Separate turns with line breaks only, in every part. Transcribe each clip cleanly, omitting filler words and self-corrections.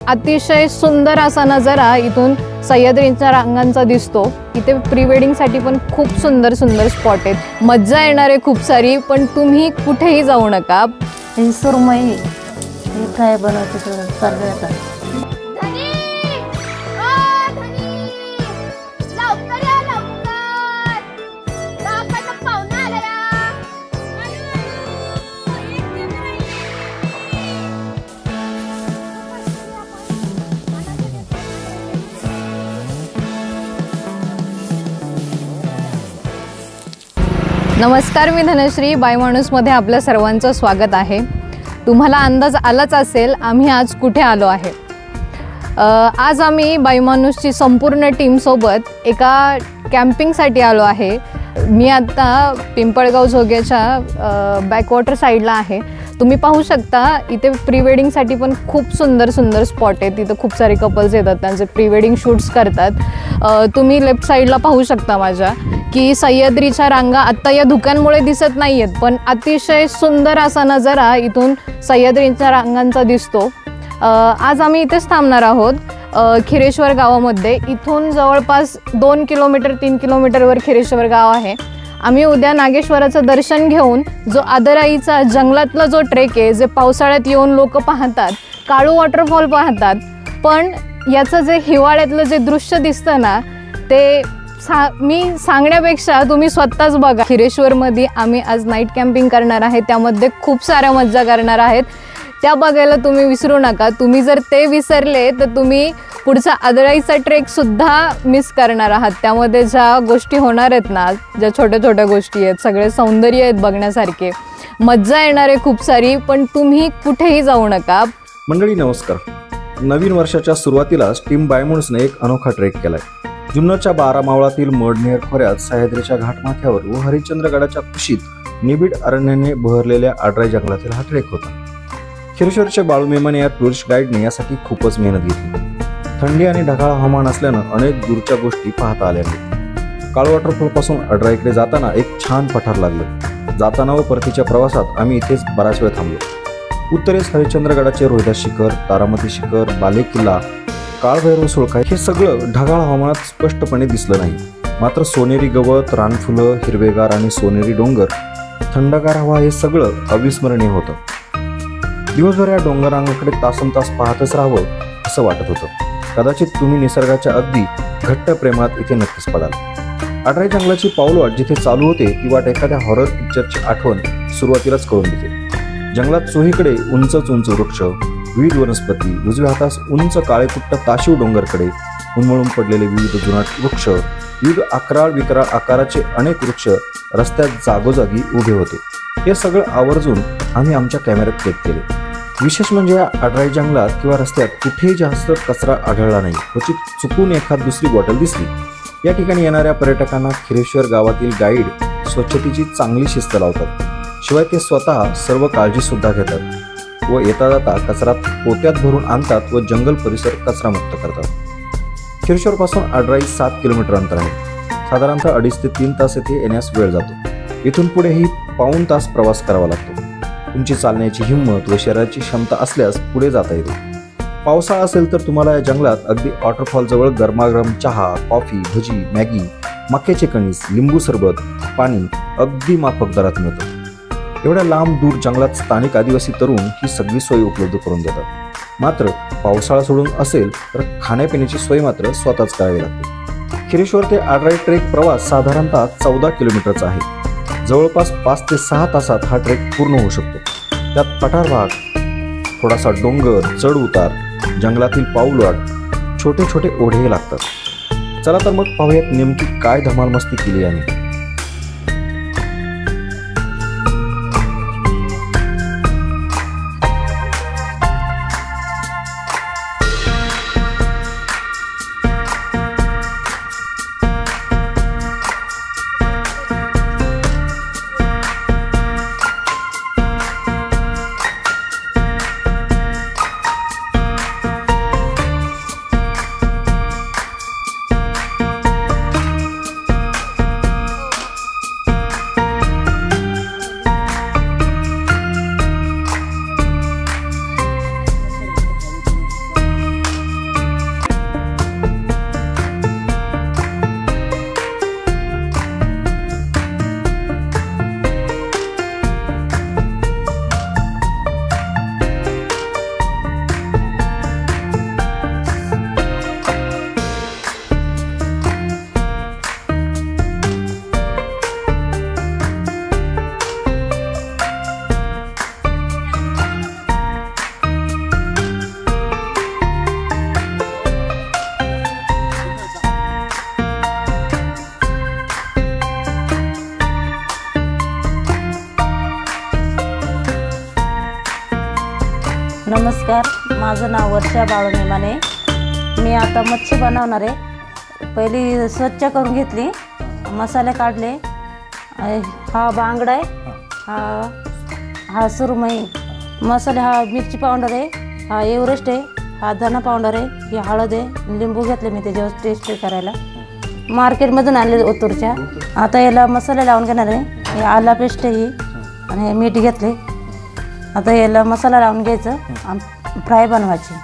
अतिशय सुंदर असा नजारा इथून सह्याद्रीच्या रांगांचा दिसतो। इथे प्री वेडिंगसाठी पण खूप सुंदर सुंदर स्पॉट आहेत, मज्जा येणार आहे खूप सारी। पण तुम्ही कुठेही जाऊ नका।
ही सुरमई हे काय बनवते चालू आता।
नमस्कार, मी धनश्री। बाय माणूसमध्ये आपल्या सर्वांचं स्वागत आहे। तुम्हाला अंदाज आलाच असेल आम्ही आज कुठे आलो आहे। आज आम्ही बाय माणूसची संपूर्ण टीम सोबत एका कॅम्पिंगसाठी आलो आहे। मी आता पिंपळगाव जोग्याच्या बॅकवॉटर साईडला आहे। तुम्ही पाहू शकता इथे प्री वेडिंगसाठी पण खूप सुंदर सुंदर स्पॉट आहेत। इथे खूप सारे कपल्स येतात, त्यांचे प्री वेडिंग शूट्स करतात। तुम्ही लेफ्ट साईडला पाहू शकता माझ्या की सह्याद्रीच्या रांगा आत्ता या धुक्यांमुळे दिसत नाही आहेत, पण अतिशय सुंदर असा नजारा इथून सह्याद्रीच्या रांगांचा दिसतो। आज आम्ही इथेच थांबणार आहोत खिरेश्वर गावामध्ये। इथून जवळपास 2 किलोमीटर 3 किलोमीटरवर खिरेश्वर गाव आहे। आम्ही उद्या नागेश्वराचं दर्शन घेऊन जो आदराईचा जंगलातला जो ट्रेक आहे, जे पावसाळ्यात येऊन लोक पाहतात, काळू वॉटरफॉल पाहतात, पण याचं जे हिवाळ्यातलं जे दृश्य दिसतं ना, ते मी सांगण्यापेक्षा तुम्ही स्वतःच बघा। खिरेश्वरमध्ये आम्ही आज नाईट कॅम्पिंग करणार आहे, त्यामध्ये खूप साऱ्या मज्जा करणार आहेत। त्या बघायला तुम्ही विसरू नका। तुम्ही जर ते विसरले तर तुम्ही पुढचा आदराईचा ट्रेक सुद्धा मिस करणार आहात। त्यामध्ये ज्या गोष्टी होणार आहेत ना, ज्या छोट्या छोट्या गोष्टी आहेत, सगळे सौंदर्य आहेत बघण्यासारखे, मज्जा येणार आहे खूप सारी। पण तुम्ही कुठेही जाऊ नका।
मंडळी नमस्कार। नवीन वर्षाच्या सुरुवातीलाच टीम बाय माणूसने एक अनोखा ट्रेक केलाय। जुन्नरच्या 12 मावळातील मडनेर खोऱ्यात सह्याद्रीच्या घाटमाथ्यावर व हरिश्चंद्रगडाच्या कुशीत निबिड अरण्याने बहरलेल्या आडराई जंगलातील हा ट्रेक होता। खिरेश्वरचे बाळू मेमने या टुरिस्ट गाईडने यासाठी खूपच मेहनत घेतली। थंडी आणि ढगाळ हवामान असल्यानं अनेक दूरच्या गोष्टी पाहता आल्या नाहीत। काळ वॉटरफॉल पासून आडराईकडे जाताना एक छान पठार लागलं। जाताना व परतीच्या प्रवासात आम्ही इथेच बराच वेळ थांबलो। उत्तरेस हरिश्चंद्रगडाचे रोहिदास शिखर, तारामती शिखर, बाले किल्ला, काळभैरव सुळका हे सगळं ढगाळ हवामानात स्पष्टपणे दिसलं नाही। मात्र सोनेरी गवत, रानफुलं, हिरवेगार आणि सोनेरी डोंगर, थंडगार हवा हे सगळं अविस्मरणीय होतं। दिवसभर या डोंगरांकडे तासनतास पाहतच राहावं असं वाटत होतं। कदाचित तुम्ही निसर्गाच्या अगदी घट्ट प्रेमात इथे नक्कीच पडाल। आडराई जंगलाची पाऊलवाट जिथे चालू होते ती वाट एखाद्या हॉरर पिक्चरची आठवण सुरुवातीलाच करून देते। जंगलात चोहीकडे उंच उंच वृक्ष, विविध वनस्पती, उजव्या हातास उंच काळेकुट्ट ताशिव डोंगरकडे उन्मळून पडलेले विविध जुनाट वृक्ष, विविध अकराळ विकराळ आकाराचे अनेक वृक्ष रस्त्यात जागोजागी उभे होते। हे सगळं आवर्जून आम्ही आमच्या कॅमेऱ्यात कैद केले। विशेष म्हणजे या आडराई जंगलात किंवा रस्त्यात कुठेही जास्त कचरा आढळला नाही। क्वचित चुकून एखाद दुसरी बॉटल दिसली। या ठिकाणी येणाऱ्या पर्यटकांना खिरेश्वर गावातील गाईड स्वच्छतेची चांगली शिस्त लावतात। शिवाय ते स्वतः सर्व काळजी सुद्धा घेतात व येता जाता कचरा पोत्यात भरून आणतात व जंगल परिसर कचरामुक्त करतात। खिरेश्वर पासून आडराई 7 किलोमीटर अंतर आहे। साधारणतः 2.5 ते 3 तास येथे येण्यास वेळ जातो। इथून पुढेही पाऊण तास प्रवास करावा लागतो। तुमची चालण्याची हिंमत व शरीराची क्षमता असल्यास पुढे जाता येते। पावसाळा असेल तर तुम्हाला या जंगलात अगदी वॉटरफॉल जवळ गरमागरम चहा, कॉफी, भजी, मॅगी, मक्याचे कणीस, लिंबू सरबत, पाणी अगदी माफक दरात मिळतं। एवढ्या लांब दूर जंगलात स्थानिक आदिवासी तरुण ही सगळी सोय उपलब्ध करून देतात। मात्र पावसाळा सोडून असेल तर खाण्यापिण्याची सोय मात्र स्वतःच करावी लागते। खिरेश्वर ते आडराई ट्रेक प्रवास साधारणतः 14 किलोमीटरचा आहे। जवळपास 5 ते 6 तासात हा ट्रेक पूर्ण होऊ शकतो। त्यात पठार भाग, थोडासा डोंगर, चढ उतार, जंगलातील पाऊलवाट, छोटे छोटे ओढे लागतात। चला तर मग पाहूयात नेमकी काय धमाल मस्ती केली आम्ही।
नमस्कार, माझं नाव वर्षा बाळूमेमाने. मी आता मच्छी बनवणार आहे. पहिली स्वच्छ करून घेतली, मसाले काढले. हा बांगडा आहे, हा सुरमई. मसाले हा मिरची पावडर आहे, हा एव्हरेस्ट आहे, हा धना पावडर आहे, ही हळद आहे, लिंबू घेतले मी त्याच्यावर टेस्ट करायला. मार्केटमधून आणले ओतूरच्या. आता याला मसाले लावून घेणार आहे. हे आला पेस्ट आहे ही, आणि मीठ घेतले. आता याला मसाला लावून घ्यायचं आणि फ्राय बनवायची.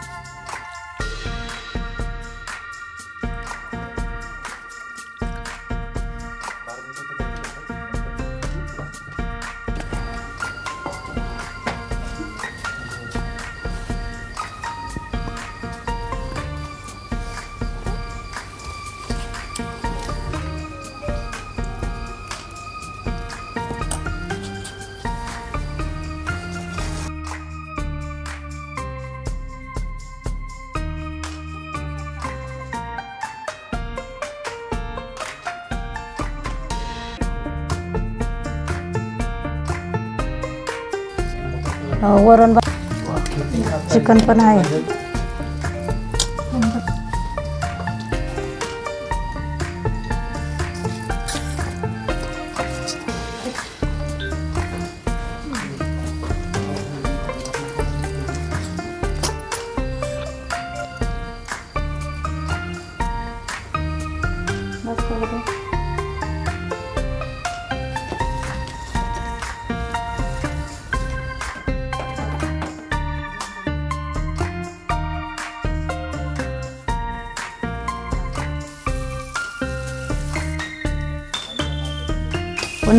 वरण चिकन पण आहे.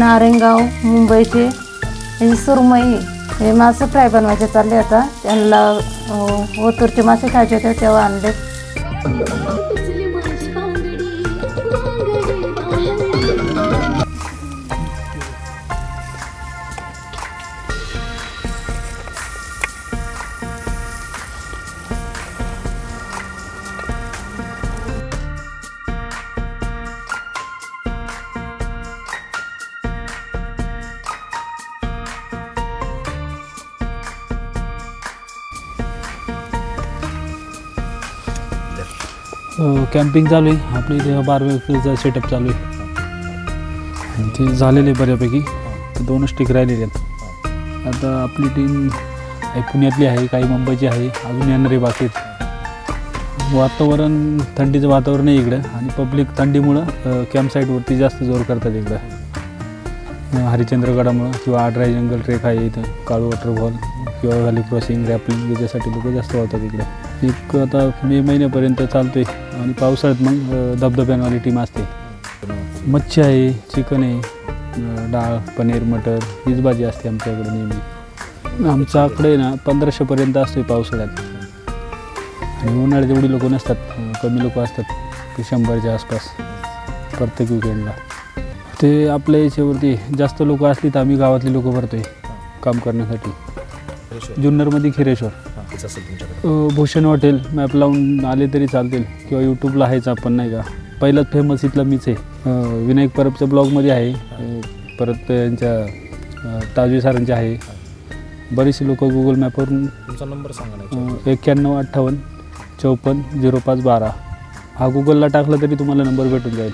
नारायणगाव मुंबईचे हे सुरमई, हे मासे फ्राय बनवायचे चालले. आता त्यांना ओतूरचे मासे खायचे होते तेव्हा आणले.
कॅम्पिंग चालू आहे. आपल्या इथे बार्बेक्यूचा सेटअप चालू आहे आणि ते झालेले बऱ्यापैकी. तर 2 स्टिक राहिलेले आहेत. आता आपली टीम काही पुण्यातली आहे, काही मुंबईची आहे, अजून येणारे बाकी आहेत. वातावरण थंडीचं वातावरण आहे इकडं आणि पब्लिक थंडीमुळं कॅम्पसाईटवरती जास्त जोर करतात इकडं. हरिश्चंद्रगडामुळं किंवा ड्राय जंगल ट्रेक आहे इथं, काळू वॉटरफॉल किंवा व्हॅली क्रॉसिंग, रॅपलिंग याच्यासाठी लोक जास्त होतात इकडे. एक आता मे महिन्यापर्यंत चालतो आहे आणि पावसाळ्यात मग धबधब्यांवाली टीम असते. मच्छी आहे, चिकन आहे, डाळ, पनीर, मटर हीच भाजी असते आमच्याकडे नेहमी. आमच्याकडे ना 1500पर्यंत असतो पावसाळ्यात आणि उन्हाळ्यात एवढी लोक नसतात, कमी लोक असतात की 100च्या आसपास प्रत्येक विकेंडला. ते आपल्या याच्यावरती जास्त लोक असली तर आम्ही गावातली लोक भरतो आहे काम करण्यासाठी. जुन्नरमध्ये खिरेश्वर, भूषण हॉटेल मॅप लावून आले तरी चालतील किंवा यूट्यूबला आहेच आपण नाही का. पहिलाच फेमस इथला मीच आहे. विनायक परबच्या ब्लॉगमध्ये आहे, परत यांच्या ताजवी सरांचे आहे. बरेचसे लोक गुगल मॅपवरून.
तुमचा नंबर सांगा ना.
9158 54 05 12 हा गुगलला टाकला तरी तुम्हाला नंबर भेटून जाईल.